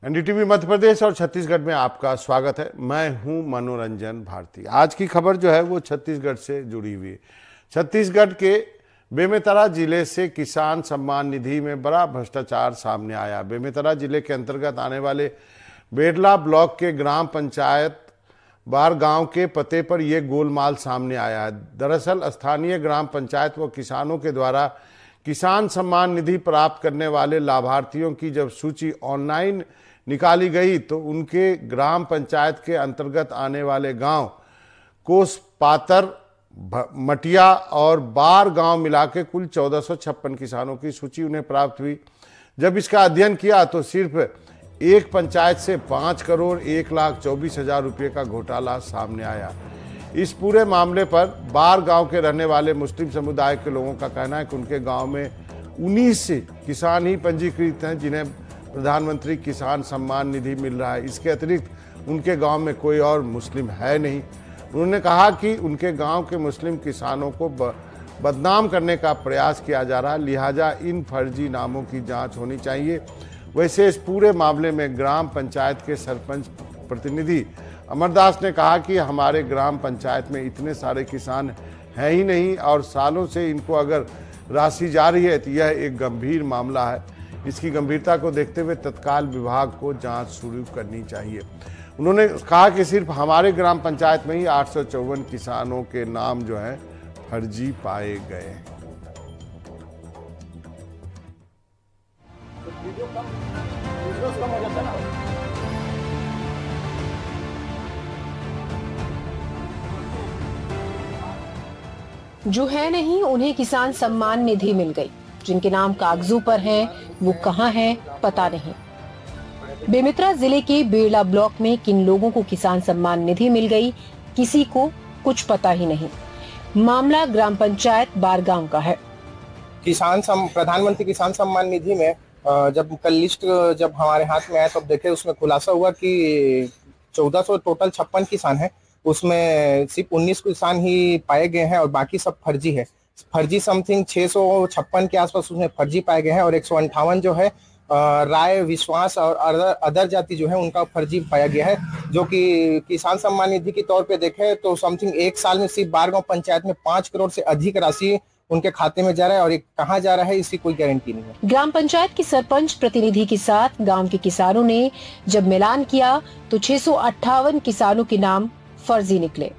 NDTV Madhya Pradesh और छत्तीसगढ़ में आपका स्वागत है। मैं हूं मनोरंजन भारती। आज की खबर जो है वो छत्तीसगढ़ से जुड़ी हुई है। छत्तीसगढ़ के बेमेतरा जिले से किसान सम्मान निधि में बड़ा भ्रष्टाचार सामने आया। बेमेतरा जिले के अंतर्गत आने वाले बेरला ब्लॉक के ग्राम पंचायत बार गांव के पते पर यह गोलमाल सामने आया है। दरअसल स्थानीय ग्राम पंचायत व किसानों के द्वारा किसान सम्मान निधि प्राप्त करने वाले लाभार्थियों की जब सूची ऑनलाइन निकाली गई तो उनके ग्राम पंचायत के अंतर्गत आने वाले गांव कोसपातर, मटिया और बार गांव मिला के कुल 1456 किसानों की सूची उन्हें प्राप्त हुई। जब इसका अध्ययन किया तो सिर्फ एक पंचायत से 5,01,24,000 रुपये का घोटाला सामने आया। इस पूरे मामले पर बार गांव के रहने वाले मुस्लिम समुदाय के लोगों का कहना है कि उनके गांव में 19 किसान ही पंजीकृत हैं जिन्हें प्रधानमंत्री किसान सम्मान निधि मिल रहा है। इसके अतिरिक्त उनके गांव में कोई और मुस्लिम है नहीं। उन्होंने कहा कि उनके गांव के मुस्लिम किसानों को बदनाम करने का प्रयास किया जा रहा है, लिहाजा इन फर्जी नामों की जांच होनी चाहिए। वैसे इस पूरे मामले में ग्राम पंचायत के सरपंच प्रतिनिधि अमरदास ने कहा कि हमारे ग्राम पंचायत में इतने सारे किसान हैं ही नहीं और सालों से इनको अगर राशि जा रही है तो यह एक गंभीर मामला है। इसकी गंभीरता को देखते हुए तत्काल विभाग को जांच शुरू करनी चाहिए। उन्होंने कहा कि सिर्फ हमारे ग्राम पंचायत में ही 854 किसानों के नाम जो है फर्जी पाए गए। जो है नहीं उन्हें किसान सम्मान निधि मिल गई, जिनके नाम कागजों पर हैं वो कहां हैं पता नहीं। बेमेतरा जिले के बेरला ब्लॉक में किन लोगों को किसान सम्मान निधि मिल गई किसी को कुछ पता ही नहीं। मामला ग्राम पंचायत बारगांव का है। प्रधानमंत्री किसान सम्मान निधि में जब कल लिस्ट जब हमारे हाथ में आया तब देखे उसमें खुलासा हुआ कि 1400 टोटल 56 किसान है, उसमें सिर्फ 19 किसान ही पाए गए हैं और बाकी सब फर्जी है। फर्जी समथिंग 656 के आसपास उसमें फर्जी पाए गए हैं और 158 जो है राय, विश्वास और अदर जाति जो है उनका फर्जी पाया गया है। जो कि किसान सम्मान निधि के तौर पे देखें तो समथिंग एक साल में सिर्फ बारगांव पंचायत में 5 करोड़ से अधिक राशि उनके खाते में जा रहा है और ये कहाँ जा रहा है इसकी कोई गारंटी नहीं है। ग्राम पंचायत के सरपंच प्रतिनिधि के साथ गाँव के किसानों ने जब मिलान किया तो 658 किसानों के नाम फर्जी निकले।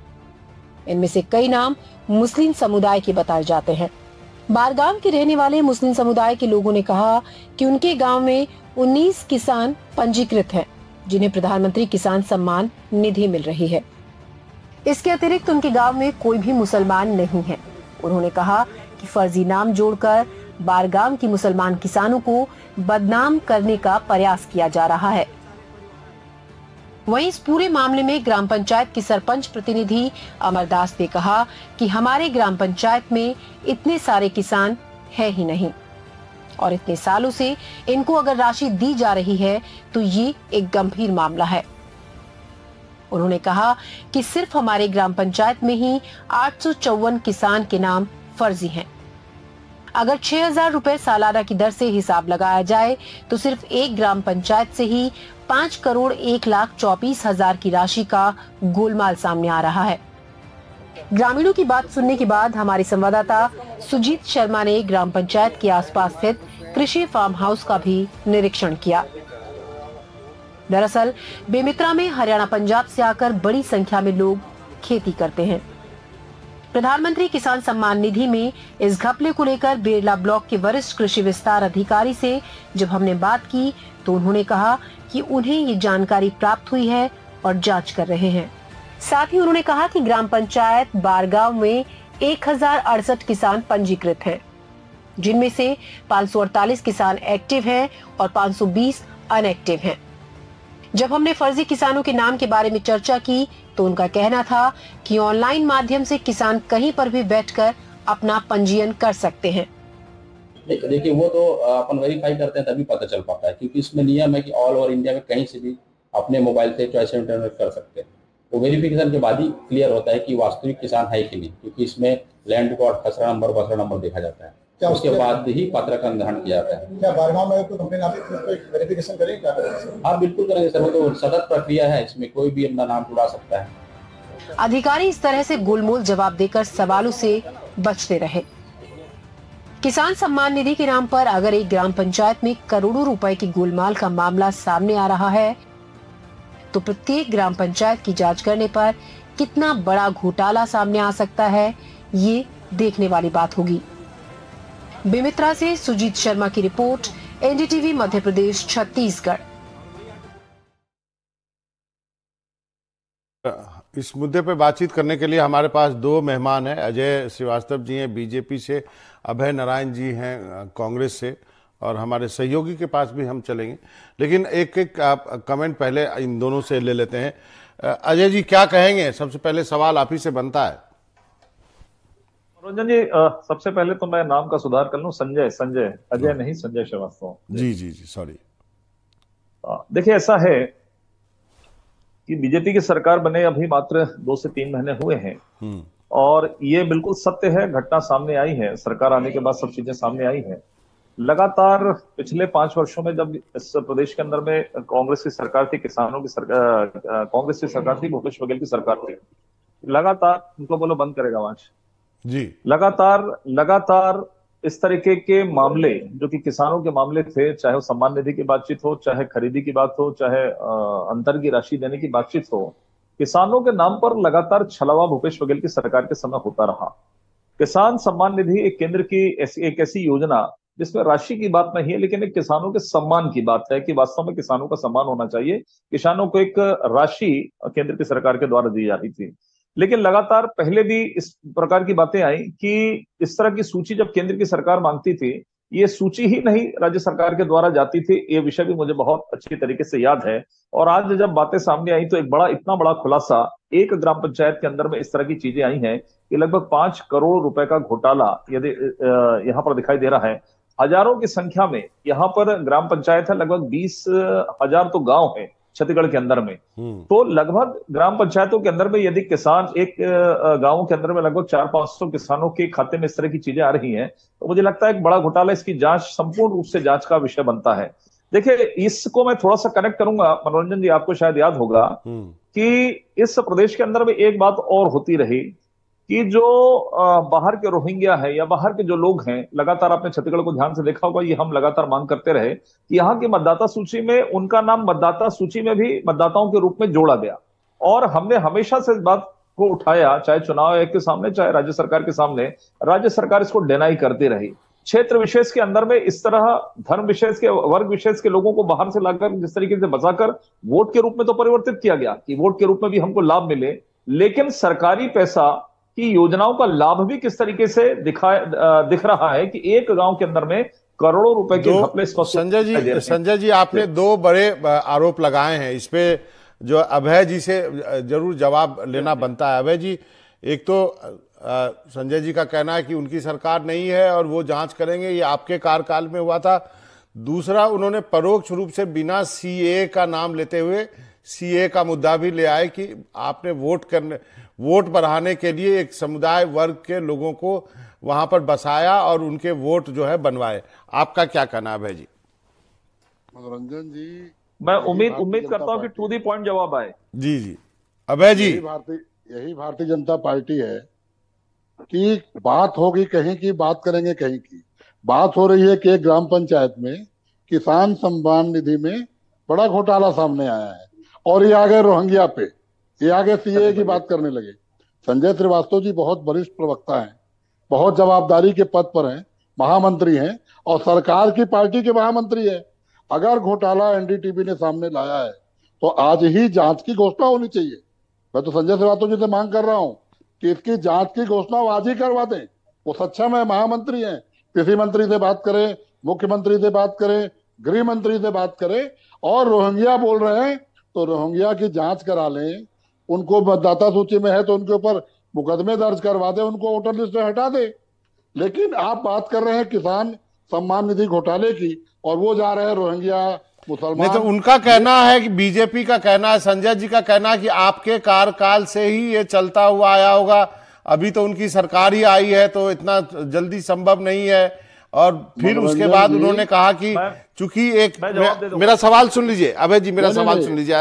इनमें से कई नाम मुस्लिम समुदाय के बताए जाते हैं। बारगांव के रहने वाले मुस्लिम समुदाय के लोगों ने कहा कि उनके गांव में 19 किसान पंजीकृत हैं, जिन्हें प्रधानमंत्री किसान सम्मान निधि मिल रही है। इसके अतिरिक्त उनके गांव में कोई भी मुसलमान नहीं है। उन्होंने कहा कि फर्जी नाम जोड़कर बारगांव की मुसलमान किसानों को बदनाम करने का प्रयास किया जा रहा है। वहीं इस पूरे मामले में ग्राम पंचायत की सरपंच प्रतिनिधि अमरदास ने कहा कि हमारे ग्राम पंचायत में इतने सारे किसान है ही नहीं और इतने सालों से इनको अगर राशि दी जा रही है तो ये एक गंभीर मामला है। उन्होंने कहा कि सिर्फ हमारे ग्राम पंचायत में ही 854 किसान के नाम फर्जी हैं। अगर 6,000 रुपए सालाना की दर से हिसाब लगाया जाए तो सिर्फ एक ग्राम पंचायत से ही 5,01,24,000 की राशि का गोलमाल सामने आ रहा है। ग्रामीणों की बात सुनने के बाद हमारे संवाददाता सुजीत शर्मा ने ग्राम पंचायत के आसपास स्थित कृषि फार्म हाउस का भी निरीक्षण किया। दरअसल बेमेतरा में हरियाणा पंजाब से आकर बड़ी संख्या में लोग खेती करते हैं। प्रधानमंत्री किसान सम्मान निधि में इस घपले को लेकर बेरला ब्लॉक के वरिष्ठ कृषि विस्तार अधिकारी से जब हमने बात की तो उन्होंने कहा कि उन्हें ये जानकारी प्राप्त हुई है और जांच कर रहे हैं। साथ ही उन्होंने कहा कि ग्राम पंचायत बारगांव में 1068 किसान पंजीकृत हैं, जिनमें से 548 किसान एक्टिव हैं और 520 अनएक्टिव हैं। जब हमने फर्जी किसानों के नाम के बारे में चर्चा की तो उनका कहना था कि ऑनलाइन माध्यम से किसान कहीं पर भी बैठकर अपना पंजीयन कर सकते हैं। देखिए वो तो अपन वेरीफाई करते हैं तभी पता चल पाता है, क्योंकि इसमें नियम है कि ऑल ओवर इंडिया में कहीं से भी अपने मोबाइल से चॉइस इंटरनेट कर सकते हैं। तो वेरिफिकेशन के बाद ही क्लियर होता है कि वास्तविक किसान है कि नहीं, क्योंकि इसमें लैंड रिकॉर्ड, खसरा नंबर, बसरा नंबर देखा जाता है। उसके बाद ही पत्र का निर्धारण किया जाता है। क्या बारगांव में कोई कंप्लेन आती है तो वेरिफिकेशन करेंगे क्या? हाँ बिल्कुल करेंगे सर, वो तो सतत प्रक्रिया है, इसमें कोई भी अपना नाम जुड़ा सकता है। अधिकारी इस तरह से गोलमोल जवाब देकर सवालों से बचते रहे। किसान सम्मान निधि के नाम पर अगर एक ग्राम पंचायत में करोड़ों रुपए की गोलमाल का मामला सामने आ रहा है, तो प्रत्येक ग्राम पंचायत की जांच करने पर कितना बड़ा घोटाला सामने आ सकता है, ये देखने वाली बात होगी। बेमित्रा से सुजीत शर्मा की रिपोर्ट, एनडीटीवी मध्य प्रदेश, छत्तीसगढ़। इस मुद्दे पे बातचीत करने के लिए हमारे पास दो मेहमान हैं। अजय श्रीवास्तव जी हैं बीजेपी से, अभय नारायण जी हैं कांग्रेस से, और हमारे सहयोगी के पास भी हम चलेंगे। लेकिन एक एक कमेंट पहले इन दोनों से ले लेते हैं। अजय जी क्या कहेंगे? सबसे पहले सवाल आप ही से बनता है। मनोरंजन जी, सबसे पहले तो मैं नाम का सुधार कर लूं, संजय अजय नहीं, संजय श्रीवास्तव। जी जी जी सॉरी। देखिए ऐसा है कि बीजेपी की सरकार बने अभी मात्र 2 से 3 महीने हुए हैं, और ये बिल्कुल सत्य है, घटना सामने आई है, सरकार आने के बाद सब चीजें सामने आई हैं। लगातार पिछले 5 वर्षों में जब इस प्रदेश के अंदर में कांग्रेस की सरकार थी, किसानों की सरकार, कांग्रेस की सरकार थी, भूपेश बघेल की सरकार थी, लगातार उनको बोलो बंद करेगा आवाज जी, लगातार इस तरीके के मामले जो कि किसानों के मामले थे, चाहे वो सम्मान निधि की बातचीत हो, चाहे खरीदी की बात हो, चाहे अंतर की राशि देने की बातचीत हो, किसानों के नाम पर लगातार छलावा भूपेश बघेल की सरकार के समय होता रहा। किसान सम्मान निधि एक केंद्र की एक ऐसी योजना जिसमें राशि की बात नहीं है, लेकिन एक किसानों के सम्मान की बात है कि वास्तव में किसानों का सम्मान होना चाहिए। किसानों को एक राशि केंद्र की सरकार के द्वारा दी जा रही थी, लेकिन लगातार पहले भी इस प्रकार की बातें आई कि इस तरह की सूची जब केंद्र की सरकार मांगती थी, ये सूची ही नहीं राज्य सरकार के द्वारा जाती थी। ये विषय भी मुझे बहुत अच्छी तरीके से याद है। और आज जब बातें सामने आई तो इतना बड़ा खुलासा, एक ग्राम पंचायत के अंदर में इस तरह की चीजें आई हैं कि लगभग 5 करोड़ रुपए का घोटाला यदि यहाँ पर दिखाई दे रहा है। हजारों की संख्या में यहाँ पर ग्राम पंचायत है, लगभग 20,000 तो गांव है छत्तीसगढ़ के अंदर में। तो लगभग ग्राम पंचायतों के अंदर में यदि किसान, एक गांव के अंदर में लगभग 400-500 किसानों के खाते में इस तरह की चीजें आ रही हैं, तो मुझे लगता है एक बड़ा घोटाला, इसकी जांच संपूर्ण रूप से जांच का विषय बनता है। देखिए इसको मैं थोड़ा सा कनेक्ट करूंगा, मनोरंजन जी आपको शायद याद होगा कि इस प्रदेश के अंदर में एक बात और होती रही कि जो बाहर के रोहिंग्या है या बाहर के जो लोग हैं, लगातार आपने छत्तीसगढ़ को ध्यान से देखा होगा, ये हम लगातार मांग करते रहे कि यहाँ की मतदाता सूची में उनका नाम मतदाता सूची में भी मतदाताओं के रूप में जोड़ा गया। और हमने हमेशा से इस बात को उठाया, चाहे चुनाव आयोग के सामने, चाहे राज्य सरकार के सामने, राज्य सरकार इसको डिनाई करती रही। क्षेत्र विशेष के अंदर में इस तरह धर्म विशेष के, वर्ग विशेष के लोगों को बाहर से लाकर जिस तरीके से बचाकर वोट के रूप में तो परिवर्तित किया गया कि वोट के रूप में भी हमको लाभ मिले, लेकिन सरकारी पैसा की योजनाओं का लाभ भी किस तरीके से दिख रहा है कि एक गांव के अंदर में करोड़ों रुपए के घपले। संजय जी आपने 2 बड़े आरोप लगाए हैं, इस पे जो अभय जी से जरूर जवाब लेना बनता है। अभय जी, एक तो संजय जी का कहना है कि उनकी सरकार नहीं है और वो जांच करेंगे, ये आपके कार्यकाल में हुआ था। दूसरा, उन्होंने परोक्ष रूप से बिना सीए का नाम लेते हुए सीए का मुद्दा भी ले आए कि आपने वोट बढ़ाने के लिए एक समुदाय वर्ग के लोगों को वहां पर बसाया और उनके वोट जो है बनवाए। आपका क्या कहना है अभय जी? मनोरंजन जी, मैं उम्मीद करता हूं कि टू दी पॉइंट जवाब आए। जी जी अभय जी। यही भारतीय जनता पार्टी है कि बात होगी कहीं की, बात करेंगे कहीं की। बात हो रही है कि एक ग्राम पंचायत में किसान सम्मान निधि में बड़ा घोटाला सामने आया है, और ये आ गए रोहिंग्या पे, ये आगे सीए की बात करने लगे। संजय श्रीवास्तव जी बहुत वरिष्ठ प्रवक्ता हैं, बहुत जवाबदारी के पद पर हैं, महामंत्री हैं और सरकार की पार्टी के महामंत्री हैं। अगर घोटाला एनडीटीवी ने सामने लाया है तो आज ही जांच की घोषणा होनी चाहिए। मैं तो संजय श्रीवास्तव जी से मांग कर रहा हूं कि इसकी जांच की घोषणा आज ही करवा दें। वो सक्षम है, महामंत्री हैं, कृषि मंत्री से बात करें, मुख्यमंत्री से बात करें, गृह मंत्री से बात करें। और रोहिंग्या बोल रहे हैं तो रोहिंग्या की जांच करा लें, उनको मतदाता सूची में है तो उनके ऊपर मुकदमे दर्ज करवा दे, उनको वोटर लिस्ट से हटा दे। लेकिन आप बात कर रहे हैं किसान सम्मान निधि घोटाले की और वो जा रहे हैं रोहिंग्या मुसलमान। तो उनका कहना है कि बीजेपी का कहना है, संजय जी का कहना है कि आपके कार्यकाल से ही ये चलता हुआ आया होगा, अभी तो उनकी सरकार ही आई है तो इतना जल्दी संभव नहीं है और फिर उसके बाद उन्होंने कहा कि चूंकि मेरा सवाल सुन लीजिए अभय जी, मेरा सवाल सुन लीजिए,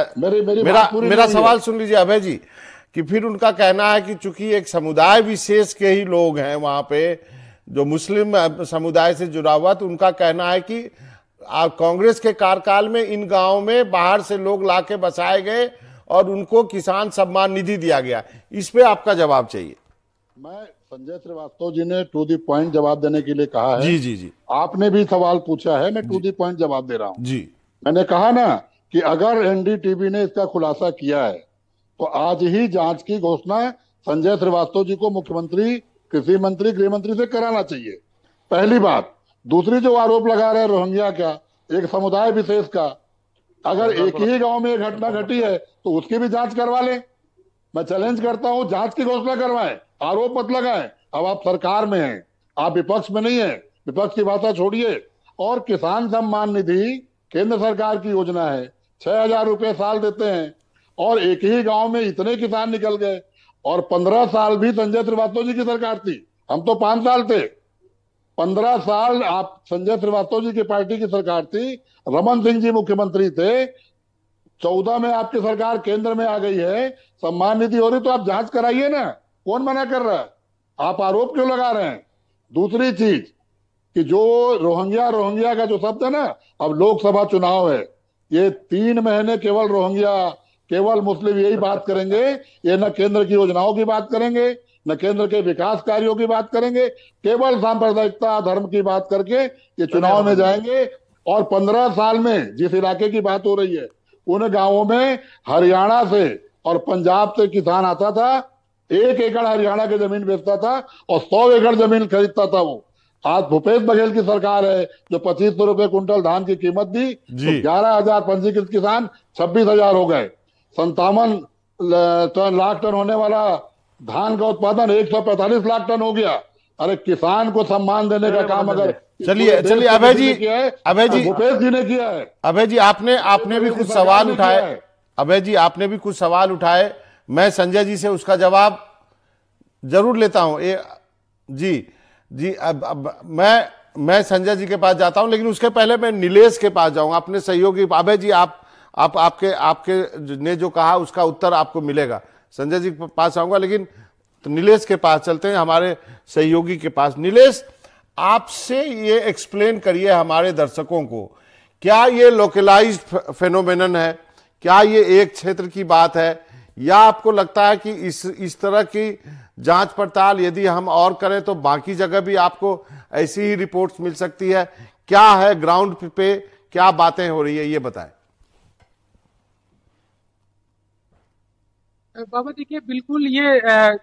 मेरा सवाल सुन लीजिए अभय जी, कि फिर उनका कहना है कि चूंकि एक समुदाय विशेष के ही लोग हैं वहां पे जो मुस्लिम समुदाय से जुड़ा हुआ, तो उनका कहना है कि कांग्रेस के कार्यकाल में इन गांवों में बाहर से लोग लाके बसाए गए और उनको किसान सम्मान निधि दिया गया। इस पे आपका जवाब चाहिए। मैं संजय श्रीवास्तव जी ने टू द पॉइंट जवाब देने के लिए कहा है। जी जी जी, आपने भी सवाल पूछा है, मैं टू द पॉइंट जवाब दे रहा हूं। जी, मैंने कहा ना कि अगर एनडीटीवी ने इसका खुलासा किया है तो आज ही जांच की घोषणा संजय श्रीवास्तव जी को मुख्यमंत्री, कृषि मंत्री, गृह मंत्री से कराना चाहिए, पहली बात। दूसरी जो आरोप लगा रहे रोहिंग्या का, एक समुदाय विशेष का, अगर एक ही गांव में घटना घटी है तो उसकी भी जांच करवा लें। मैं चैलेंज करता हूं, जांच की घोषणा करवाएं, आरोप मत लगाएं। अब आप सरकार में हैं, आप विपक्ष में नहीं है, विपक्ष की बातें छोड़िए। और किसान सम्मान निधि केंद्र सरकार की योजना है, 6,000 रुपए साल देते हैं, और एक ही गांव में इतने किसान निकल गए। और 15 साल भी संजय श्रीवास्तव जी की सरकार थी, हम तो 5 साल थे। 15 साल आप संजय श्रीवास्तव जी की पार्टी की सरकार थी, रमन सिंह जी मुख्यमंत्री थे। 14 में आपकी सरकार केंद्र में आ गई है, सम्मान निधि हो रही तो आप जांच कराइए ना, कौन मना कर रहा है? आप आरोप क्यों लगा रहे हैं? दूसरी चीज कि जो रोहिंग्या का जो शब्द है ना, अब लोकसभा चुनाव है, ये 3 महीने केवल रोहिंग्या, केवल मुस्लिम यही बात करेंगे। ये न केंद्र की योजनाओं की बात करेंगे, न केंद्र के विकास कार्यों की बात करेंगे, केवल सांप्रदायिकता, धर्म की बात करके ये चुनाव में जाएंगे। और 15 साल में जिस इलाके की बात हो रही है, उन गांवों में हरियाणा से और पंजाब से किसान आता था, 1 एकड़ हरियाणा की जमीन बेचता था और 100 एकड़ जमीन खरीदता था वो। आज भूपेश बघेल की सरकार है जो 2500 रुपए कुंटल धान की कीमत दी, तो 11,000 पंजीकृत किसान 26,000 हो गए। 57 लाख टन होने वाला धान का उत्पादन 145 लाख टन हो गया। अरे किसान को सम्मान देने का काम अगर चलिए अभय जी, भूपेश जी ने किया है। अभय जी आपने भी कुछ सवाल उठाए, अभय जी आपने भी कुछ सवाल उठाए, मैं संजय जी से उसका जवाब जरूर लेता हूं। जी अब मैं संजय जी के पास जाता हूं, लेकिन उसके पहले मैं नीलेश के पास जाऊंगा, अपने सहयोगी। अभय जी आपके ने जो कहा उसका उत्तर आपको मिलेगा। संजय जी के पास आऊंगा, लेकिन तो नीलेश के पास चलते हैं, हमारे सहयोगी के पास। नीलेश, आपसे ये एक्सप्लेन करिए हमारे दर्शकों को, क्या ये लोकलाइज्ड फेनोमेनन है, क्या ये एक क्षेत्र की बात है, या आपको लगता है कि इस तरह की जांच पड़ताल यदि हम और करें तो बाकी जगह भी आपको ऐसी ही रिपोर्ट्स मिल सकती है? क्या है ग्राउंड पे, क्या बातें हो रही है, ये बताएं। बाबा देखिए, बिल्कुल ये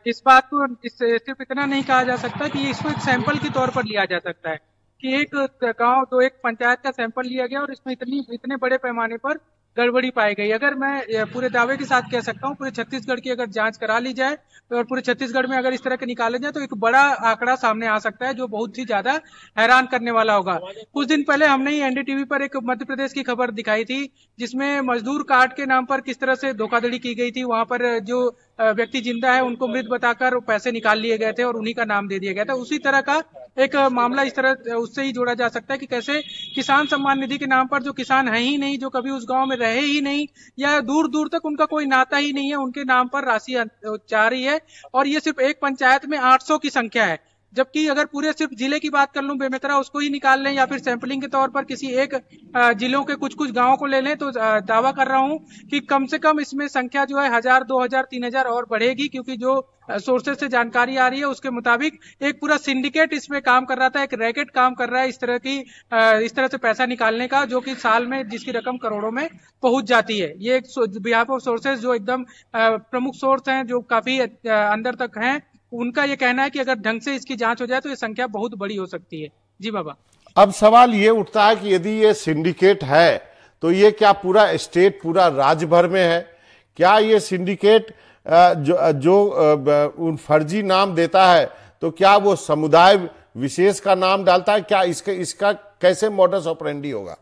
इस बात को सिर्फ इतना नहीं कहा जा सकता कि इसको एक सैंपल के तौर पर लिया जा सकता है कि एक गांव तो एक पंचायत का सैंपल लिया गया और इसमें इतने बड़े पैमाने पर गड़बड़ी पाई गई। अगर मैं पूरे दावे के साथ कह सकता हूँ, पूरे छत्तीसगढ़ की अगर जांच करा ली जाए और पूरे छत्तीसगढ़ में अगर इस तरह के निकाले जाए तो एक बड़ा आंकड़ा सामने आ सकता है जो बहुत ही ज्यादा हैरान करने वाला होगा। कुछ दिन पहले हमने ही एनडीटीवी पर एक मध्य प्रदेश की खबर दिखाई थी जिसमें मजदूर कार्ड के नाम पर किस तरह से धोखाधड़ी की गई थी। वहां पर जो व्यक्ति जिंदा है उनको मृत बताकर पैसे निकाल लिए गए थे और उन्हीं का नाम दे दिया गया था। उसी तरह का एक मामला इस तरह उससे ही जोड़ा जा सकता है कि कैसे किसान सम्मान निधि के नाम पर जो किसान है ही नहीं, जो कभी उस गांव में रहे ही नहीं या दूर दूर तक उनका कोई नाता ही नहीं है, उनके नाम पर राशि जा रही है। और ये सिर्फ एक पंचायत में 800 की संख्या है, जबकि अगर पूरे सिर्फ जिले की बात कर लूं, बेमेतरा उसको ही निकाल लें या फिर सैंपलिंग के तौर पर किसी एक जिलों के कुछ गांवों को ले लें तो दावा कर रहा हूं कि कम से कम इसमें संख्या जो है 1000, 2000, 3000 और बढ़ेगी, क्योंकि जो सोर्सेज से जानकारी आ रही है उसके मुताबिक एक पूरा सिंडिकेट इसमें काम कर रहा था, एक रैकेट काम कर रहा है इस तरह से पैसा निकालने का, जो कि साल में जिसकी रकम करोड़ों में पहुंच जाती है। ये एक बिहाफ ऑफ सोर्सेज जो एकदम प्रमुख सोर्स हैं, जो काफी अंदर तक हैं, उनका ये कहना है कि अगर ढंग से इसकी जांच हो जाए तो ये संख्या बहुत बड़ी हो सकती है। जी बाबा, अब सवाल ये उठता है कि यदि ये सिंडिकेट है तो ये क्या पूरा स्टेट, पूरा राज्य भर में है? क्या ये सिंडिकेट जो उन फर्जी नाम देता है तो क्या वो समुदाय विशेष का नाम डालता है? क्या इसका कैसे मॉडस ऑपरेंडी होगा?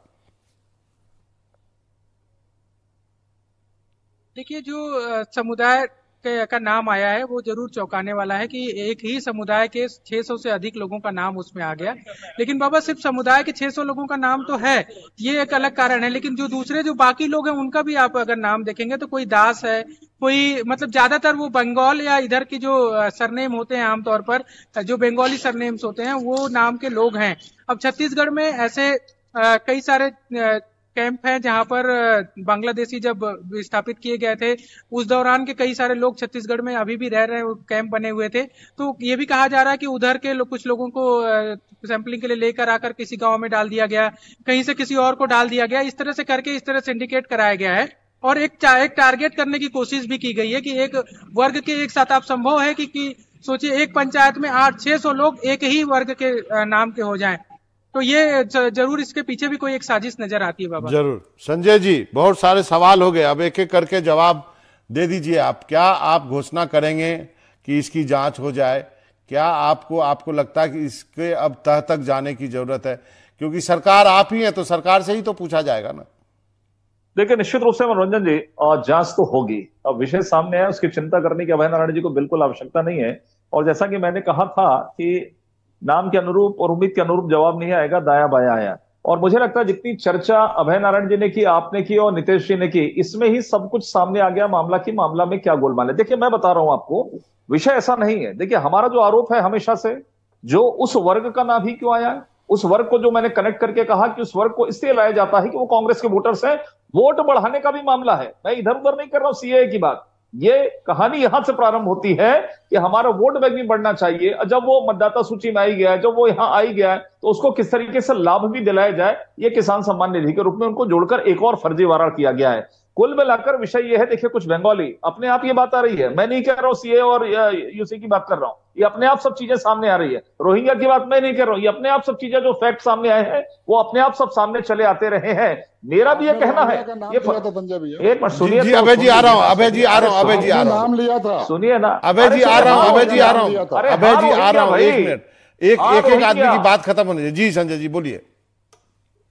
देखिए, जो समुदाय का नाम आया है वो जरूर चौंकाने वाला है कि एक ही समुदाय के 600 से अधिक लोगों का नाम उसमें आ गया। लेकिन बाबा सिर्फ समुदाय के 600 लोगों का नाम तो है, ये एक अलग कारण है, लेकिन जो दूसरे जो बाकी लोग हैं उनका भी आप अगर नाम देखेंगे तो कोई दास है, कोई मतलब ज्यादातर वो बंगाल या इधर के जो सरनेम होते हैं आमतौर पर जो बंगाली सरनेम्स होते हैं वो नाम के लोग हैं। अब छत्तीसगढ़ में ऐसे कई सारे कैंप हैं जहां पर बांग्लादेशी जब विस्थापित किए गए थे उस दौरान के कई सारे लोग छत्तीसगढ़ में अभी भी रह रहे हैं, कैंप बने हुए थे। तो ये भी कहा जा रहा है कि उधर के कुछ लोगों को सैंपलिंग के लिए लेकर आकर किसी गांव में डाल दिया गया, कहीं से किसी और को डाल दिया गया, इस तरह से करके इस तरह सिंडिकेट कराया गया है। और एक टारगेट करने की कोशिश भी की गई है कि एक वर्ग के एक साथ आप संभव है कि सोचिए एक पंचायत में 800-600 लोग एक ही वर्ग के नाम के हो जाएं। तो ये जरूर इसके पीछे भी कोई एक साजिश नजर आती है बाबा। जरूर। संजय जी, बहुत सारे सवाल हो गए, अब एक एक करके जवाब दे दीजिए आप। क्या आप घोषणा करेंगे कि इसकी जांच हो जाए? क्या आपको लगता है कि इसके अब तह तक जाने की जरूरत है? क्योंकि सरकार आप ही है तो सरकार से ही तो पूछा जाएगा ना। देखिए निश्चित रूप से मनोरंजन जी जांच तो होगी। अब विषय सामने है, उसकी चिंता करने की अभय नारायण जी को बिल्कुल आवश्यकता नहीं है। और जैसा कि मैंने कहा था कि नाम के अनुरूप और उम्मीद के अनुरूप जवाब नहीं आएगा, दाया बाया आया। और मुझे लगता है जितनी चर्चा अभय नारायण जी ने की, आपने की और नितेश जी ने की, इसमें ही सब कुछ सामने आ गया मामला में क्या गोलमाल है। देखिए मैं बता रहा हूं आपको, विषय ऐसा नहीं है। देखिए हमारा जो आरोप है हमेशा से, जो उस वर्ग का नाम ही क्यों आया है, उस वर्ग को जो मैंने कनेक्ट करके कहा कि उस वर्ग को इसलिए लाया जाता है कि वो कांग्रेस के वोटर्स हैं, वोट बढ़ाने का भी मामला है। मैं इधर उधर नहीं कर रहा हूं सीएए की बात, ये कहानी यहां से प्रारंभ होती है कि हमारा वोट बैंक भी बढ़ना चाहिए। जब वो मतदाता सूची में आई गया है, जब वो यहां आई गया है, तो उसको किस तरीके से लाभ भी दिलाया जाए, ये किसान सम्मान निधि के रूप में उनको जोड़कर एक और फर्जीवाड़ा किया गया है। कुल मिलाकर विषय यह है, देखिए कुछ बंगाली अपने आप ये बात आ रही है, मैं नहीं कह रहा हूं सीए और यूसी की बात कर रहा हूं, ये अपने आप सब चीजें सामने आ रही है। रोहिंग्या की बात मैं नहीं कर रहा हूं, ये अपने आप सब चीजें जो फैक्ट सामने आए हैं वो अपने आप सब सामने चले आते रहे हैं। मेरा भी ये कहना है, ये एक मिनट सुनिए। जी अभय जी आ रहा हूं, अभय जी आ रहा हूं, अभय जी आ रहा हूं, नाम लिया था, सुनिए ना, अभय जी आ रहा हूं, अभय जी आ रहा हूं, अभय जी आ रहा हूं, एक मिनट, एक आदमी की बात खत्म होने दीजिए। जी संजय जी बोलिए।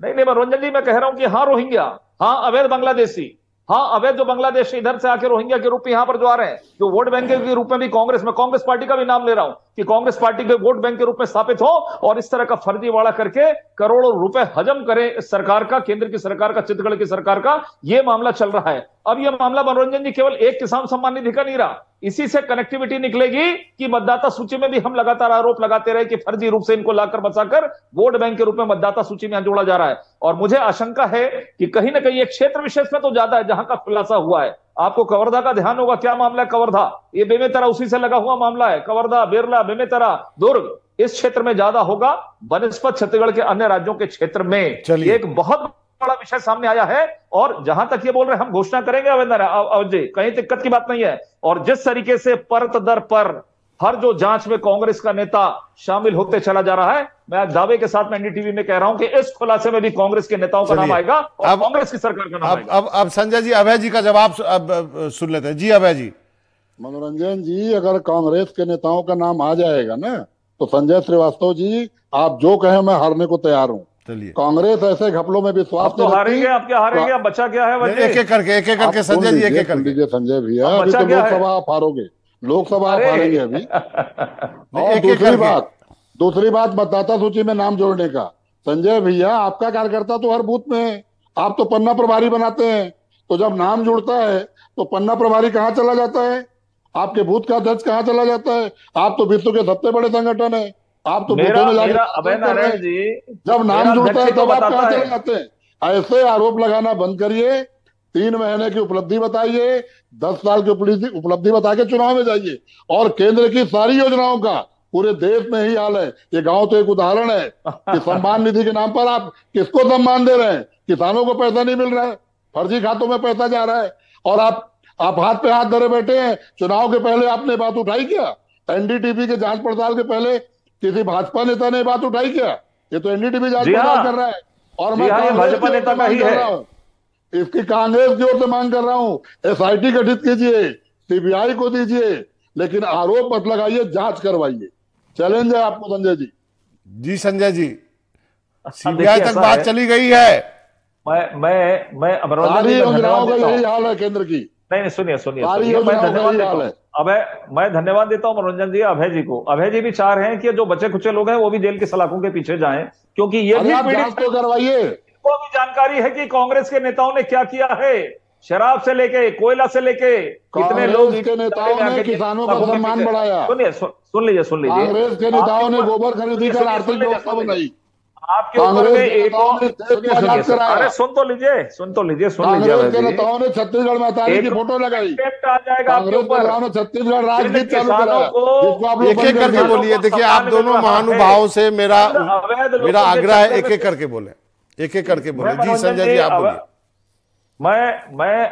नहीं मनोरंजन जी, मैं कह रहा हूं कि हाँ रोहिंग्या, हाँ अवैध बांग्लादेशी, हाँ अवैध जो बांग्लादेश इधर से आके रोहिंग्या के रूप में यहां पर जो आ रहे हैं, जो वोट बैंक के रूप में भी कांग्रेस पार्टी का भी नाम ले रहा हूं कि कांग्रेस पार्टी के वोट बैंक के रूप में स्थापित हो और इस तरह का फर्जीवाड़ा करके करोड़ों रुपए हजम करे सरकार का, केंद्र की सरकार का, छत्तीसगढ़ की सरकार का, यह मामला चल रहा है। अब यह मामला मनोरंजन जी केवल एक किसान सम्मान निधि का नहीं रहा, इसी से कनेक्टिविटी निकलेगी कि मतदाता सूची में भी हम लगातार आरोप लगाते रहे कि फर्जी रूप से इनको लाकर बचाकर वोट बैंक के रूप में मतदाता सूची में जोड़ा जा रहा है। और मुझे आशंका है कि कहीं ना कहीं एक क्षेत्र विशेष में तो ज्यादा है जहां का खुलासा हुआ है। आपको कवर्धा का ध्यान होगा, क्या मामला है कवर्धा, ये बेमेतरा उसी से लगा हुआ मामला है। कवर्धा, बिरला, बेमेतरा, दुर्ग, इस क्षेत्र में ज्यादा होगा बनस्पत छत्तीसगढ़ के अन्य राज्यों के क्षेत्र में। एक बहुत बड़ा विषय सामने आया है। और जहां तक ये बोल रहे हैं हम घोषणा करेंगे अवैध जी, कहीं दिक्कत की बात नहीं है। और जिस तरीके से परत दर पर हर जो जांच में कांग्रेस का नेता शामिल होते चला जा रहा है, मैं आज दावे के साथ में एनडीटीवी में कह रहा हूं कि इस खुलासे में भी कांग्रेस के नेताओं का नाम आएगा और कांग्रेस की सरकार का नाम आएगा। अब संजय जी अभय जी का जवाब अब सुन लेते हैं। जी अभय जी। मनोरंजन जी, अगर कांग्रेस के नेताओं का नाम आ जाएगा ना तो संजय श्रीवास्तव जी आप जो कहें मैं हारने को तैयार हूं। कांग्रेस ऐसे घपलों में विश्वास तो हारेंगे, आप क्या हारेंगे, अब बचा क्या है? एक एक करके संजय जी, एक एक करके। संजय भैया अभी तो लोकसभा आप हारोगे, लोकसभा आप हारेंगे अभी। और दूसरी बात मतदाता सूची में नाम जोड़ने का, संजय भैया आपका कार्यकर्ता तो हर बूथ में है, आप तो पन्ना प्रभारी बनाते हैं, तो जब नाम जुड़ता है तो पन्ना प्रभारी कहाँ चला जाता है, आपके बूथ का अध्यक्ष कहाँ चला जाता है? आप तो विश्व के सबसे बड़े संगठन है, आप तो बूथों में जाके जब नाम जुड़ता है तब आप कहाँ चले जाते हैं? ऐसे आरोप लगाना बंद करिए, 3 महीने की उपलब्धि बताइए, 10 साल की उपलब्धि बता के चुनाव में जाइए। और केंद्र की सारी योजनाओं का पूरे देश में ही हाल है। ये गांव तो एक उदाहरण है कि सम्मान निधि के नाम पर आप किसको सम्मान दे रहे हैं? किसानों को पैसा नहीं मिल रहा है, फर्जी खातों में पैसा जा रहा है, और आप हाथ पे हाथ धरे बैठे हैं। चुनाव के पहले आपने बात उठाई क्या? एनडीटीवी के जांच पड़ताल के पहले किसी भाजपा नेता ने बात उठाई क्या? ये तो एनडीटीवी जांच पड़ताल कर रहा है और मैं भाजपा नेता का ही है, इसकी कांग्रेस की ओर से मांग कर रहा हूं, एसआईटी गठित कीजिए, सीबीआई को दीजिए, लेकिन आरोप मत लगाइए, जांच करवाइए। चैलेंज है आपको संजय जी। जी संजय जी, सीबीआई तक बात चली गई है। सारी योजनाओं का यही हाल है केंद्र की, नहीं सुनिए सुनिए सारी सुनिए, मैं योजनाओं का धन्यवाद यही देता हाल हूँ है। मैं धन्यवाद देता हूँ मनोरंजन जी, अभय जी को। अभय जी भी चाह रहे हैं कि जो बचे खुचे लोग हैं वो भी जेल की सलाखों के पीछे जाएं, क्योंकि ये अरे भी आप पीड़ित जांच तो करवाइए। को भी जानकारी है कि कांग्रेस के नेताओं ने क्या किया है, शराब से लेके कोयला से लेके कितने लोग कांग्रेस के नेताओं ने किसानों का सम्मान बढ़ाया। सुनिए सुन लीजिए कांग्रेस के नेताओं ने गोबर खरीदी कर आर्थिक व्यवस्था बनाई। आपके ऊपर में एक और अरे सुन तो लीजिए कांग्रेस के नेताओं ने छत्तीसगढ़ में अतारी की फोटो लगाई। आ जाएगा आपके कांग्रेस के ऊपर। नेताओं ने छत्तीसगढ़ राजनीति चालू किसानों करा, को जिसको आप लोग एक एक बंद करके कर दिए। बोलिए। देखिए आप दोनों महानुभावों से मेरा आग्रह है, एक एक करके बोले, एक एक करके बोले। जी संजय जी आप बोलिए। मैं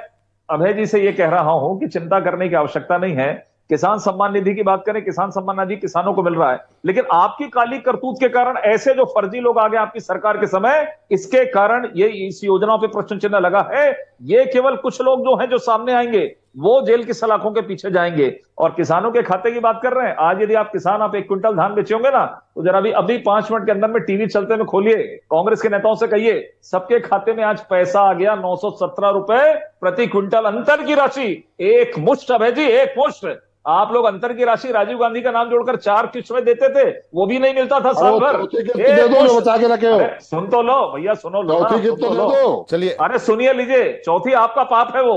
अभय जी से ये कह रहा हूं कि चिंता करने की आवश्यकता नहीं है। किसान सम्मान निधि की बात करें, किसान सम्मान निधि किसानों को मिल रहा है, लेकिन आपकी काली करतूत के कारण ऐसे जो फर्जी लोग आ गए आपकी सरकार के समय, इसके कारण ये इस योजनाओं पे प्रश्न चिन्ह लगा है। ये केवल कुछ लोग जो हैं जो सामने आएंगे वो जेल की सलाखों के पीछे जाएंगे। और किसानों के खाते की बात कर रहे हैं, आज यदि आप किसान आप 1 क्विंटल धान बेचे होंगे ना, तो जरा अभी 5 मिनट के अंदर में टीवी चलते में खोलिए, कांग्रेस के नेताओं से कहिए सबके खाते में आज पैसा आ गया 917 रुपए प्रति क्विंटल। अंतर की राशि एक मुश्त, अभय जी एक मुश्त। आप लोग अंतर की राशि राजीव गांधी का नाम जोड़कर 4 किस्त में देते थे, वो भी नहीं मिलता था साल भर। बचा के रखे हो। सुन तो लो भैया, सुनो लो, चलिए अरे सुनिए लीजिए, चौथी आपका पाप है वो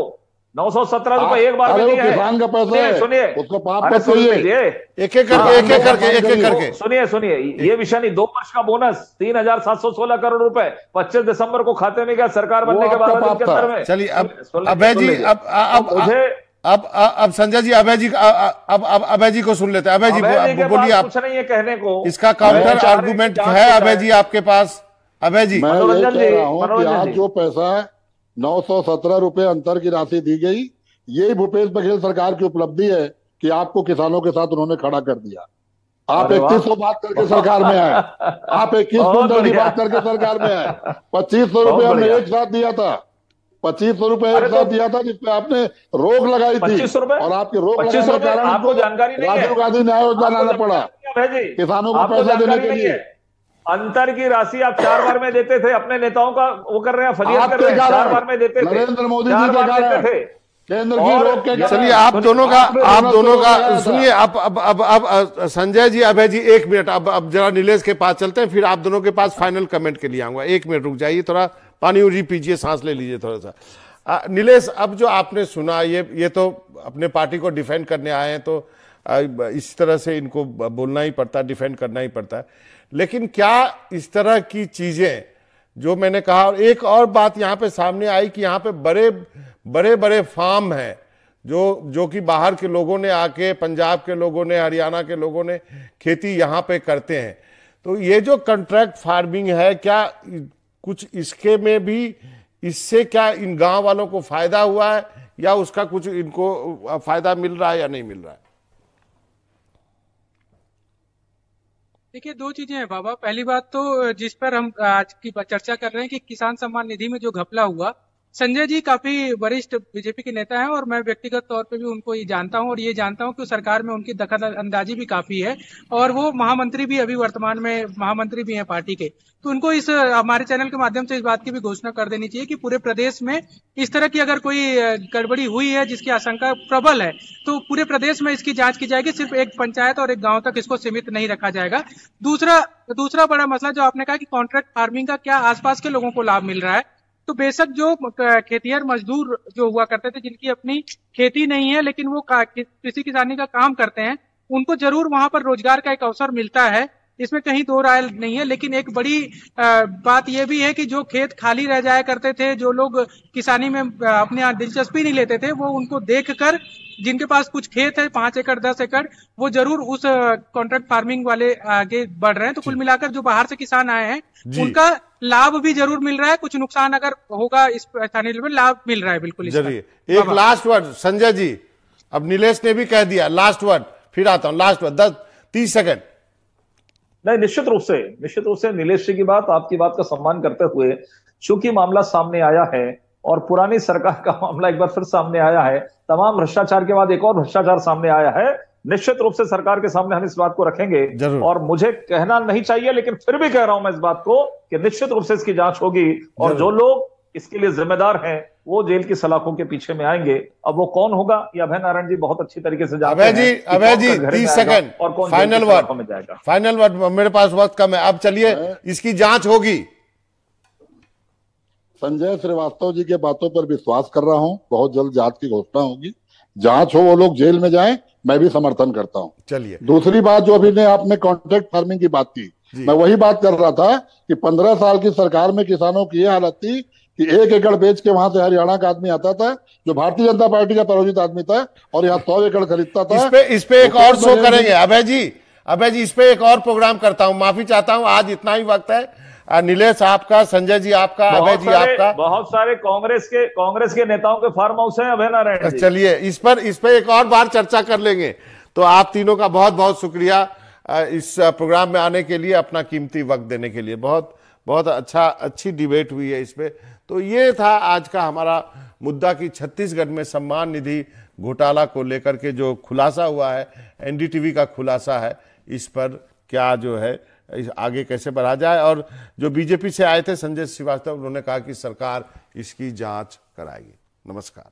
917 रुपए एक बार में नहीं है। किसान का पैसा है, सुनिए उसको पाप मत कहिए। एक एक करके सुनिए ये विषय नहीं। 2 वर्ष का बोनस 3,716 करोड़ रुपए 25 दिसंबर को खाते में गया सरकार बनने के बाद के अंदर में। चलिए अब अभय जी अब संजय जी अभय जी अब अभय जी को सुन लेते हैं। अभय जी बोलिए, आप कुछ नहीं है कहने को, इसका काउंटर आर्गुमेंट है अभय जी आपके पास? अभय जी मैं ये कह रहा हूं कि आज जो पैसा 917 रुपए अंतर की राशि दी गई, यही भूपेश बघेल सरकार की उपलब्धि है कि आपको किसानों के साथ उन्होंने खड़ा कर दिया। आप 3100 बात करके सरकार में आए, आप 21 क्विंटल की बात करके सरकार में आए। 2500 रुपए हमने एक साथ दिया था, 2500 रुपए एक साथ दिया था, जिसपे आपने रोक लगाई थी, और आपकी रोक लगाने के कारण आपको जानकारी नहीं है, राजीव गांधी न्याय योजना लाना पड़ा किसानों को पैसा देने के लिए। अंतर की राशि आप 4 बार में देते थे, अपने नेताओं का वो कर रहे हैं, फरियाद कर रहे हैं, 4 बार में देते थे, नरेंद्र मोदी जी के कारण थे, केंद्र की रोक के। चलिए आप दोनों का सुनिए। अब संजय जी अभय जी 1 मिनट, अब जरा नीलेश के पास चलते हैं, फिर आप दोनों के पास फाइनल कमेंट के लिए आऊंगा। 1 मिनट रुक जाइए, थोड़ा पानी उरी पीजिए, सांस ले लीजिए थोड़ा सा। नीलेश, अब जो आपने सुना ये तो अपने पार्टी को डिफेंड करने आए हैं, तो इस तरह से इनको बोलना ही पड़ता है, डिफेंड करना ही पड़ता है। लेकिन क्या इस तरह की चीजें जो मैंने कहा, और एक और बात यहाँ पे सामने आई कि यहाँ पे बड़े बड़े फार्म हैं जो कि बाहर के लोगों ने आके, पंजाब के लोगों ने, हरियाणा के लोगों ने खेती यहाँ पे करते हैं। तो ये जो कॉन्ट्रैक्ट फार्मिंग है, क्या कुछ इसके में भी, इससे क्या इन गांव वालों को फायदा हुआ है, या उसका कुछ इनको फायदा मिल रहा है या नहीं मिल रहा है? देखिए, 2 चीजें हैं बाबा। पहली बात तो जिस पर हम आज की चर्चा कर रहे हैं कि किसान सम्मान निधि में जो घपला हुआ, संजय जी काफी वरिष्ठ बीजेपी के नेता हैं और मैं व्यक्तिगत तौर पे भी उनको ये जानता हूं, और ये जानता हूं कि सरकार में उनकी दखल अंदाजी भी काफी है, और वो महामंत्री भी अभी वर्तमान में महामंत्री भी हैं पार्टी के। तो उनको इस हमारे चैनल के माध्यम से इस बात की भी घोषणा कर देनी चाहिए कि पूरे प्रदेश में इस तरह की अगर कोई गड़बड़ी हुई है जिसकी आशंका प्रबल है, तो पूरे प्रदेश में इसकी जांच की जाएगी। सिर्फ एक पंचायत और एक गांव तक इसको सीमित नहीं रखा जाएगा। दूसरा बड़ा मसला जो आपने कहा कि कॉन्ट्रैक्ट फार्मिंग का क्या आसपास के लोगों को लाभ मिल रहा है, तो बेशक जो खेतिहर मजदूर जो हुआ करते थे, जिनकी अपनी खेती नहीं है लेकिन वो कृषि किसानी का काम करते हैं, उनको जरूर वहां पर रोजगार का एक अवसर मिलता है, इसमें कहीं 2 राय नहीं है। लेकिन एक बड़ी बात यह भी है कि जो खेत खाली रह जाया करते थे, जो लोग किसानी में अपने दिलचस्पी नहीं लेते थे, वो उनको देखकर, जिनके पास कुछ खेत है 5 एकड़ 10 एकड़, वो जरूर उस कॉन्ट्रैक्ट फार्मिंग वाले आगे बढ़ रहे हैं। तो कुल मिलाकर जो बाहर से किसान आए हैं उनका लाभ भी जरूर मिल रहा है। कुछ नुकसान अगर होगा इस स्थानीय लेवल, लाभ मिल रहा है बिल्कुल। जरिए एक लास्ट वर्ड संजय जी, अब नीलेश ने भी कह दिया, लास्ट वर्ड फिर आता हूं, लास्ट वर्ड 10-30 सेकंड। नहीं, निश्चित रूप से नीलेश जी की बात, आपकी बात का सम्मान करते हुए, चूंकि मामला सामने आया है और पुरानी सरकार का मामला एक बार फिर सामने आया है, तमाम भ्रष्टाचार के बाद एक और भ्रष्टाचार सामने आया है, निश्चित रूप से सरकार के सामने हम इस बात को रखेंगे। और मुझे कहना नहीं चाहिए लेकिन फिर भी कह रहा हूं मैं इस बात को कि निश्चित रूप से इसकी जांच होगी, और जो लोग इसके लिए जिम्मेदार हैं वो जेल की सलाखों के पीछे में आएंगे। अब वो कौन होगा ये अभय नारायण जी बहुत अच्छी तरीके से जानते हैं। अभय जी 30 सेकंड और कौन फाइनल वर्ड में जाएगा। फाइनल वर्ड, मेरे पास वक्त कम है। अब चलिए, इसकी जांच होगी। संजय श्रीवास्तव जी के बातों पर विश्वास कर रहा हूं, बहुत जल्द जांच की घोषणा होगी, जांच हो, वो लोग जेल में जाएं, मैं भी समर्थन करता हूं। चलिए, दूसरी बात जो अभी ने आपने कॉन्ट्रैक्ट फार्मिंग की बात की, मैं वही बात कर रहा था कि 15 साल की सरकार में किसानों की यह हालत थी कि 1 एकड़ बेच के वहां से हरियाणा का आदमी आता था जो भारतीय जनता पार्टी का प्रायोजित आदमी था और यहाँ 100 एकड़ खरीदता था। इस पे एक और शो करेंगे अभय जी, इस पे एक और प्रोग्राम करता हूं। माफी चाहता हूं, आज इतना ही वक्त है। नीलेश आपका, संजय जी आपका, अभय जी आपका। बहुत सारे कांग्रेस के नेताओं के फार्म हाउस हैं अभय नारायण जी। चलिए, इस पर एक और बार चर्चा कर लेंगे। तो आप तीनों का बहुत बहुत शुक्रिया इस प्रोग्राम में आने के लिए, अपना कीमती वक्त देने के लिए। बहुत बहुत अच्छी डिबेट हुई है इस पे। तो ये था आज का हमारा मुद्दा कि छत्तीसगढ़ में सम्मान निधि घोटाला को लेकर के जो खुलासा हुआ है, एनडीटीवी का खुलासा है, इस पर क्या जो है आगे कैसे बढ़ा जाए। और जो बीजेपी से आए थे संजय श्रीवास्तव, उन्होंने कहा कि सरकार इसकी जांच कराएगी। नमस्कार।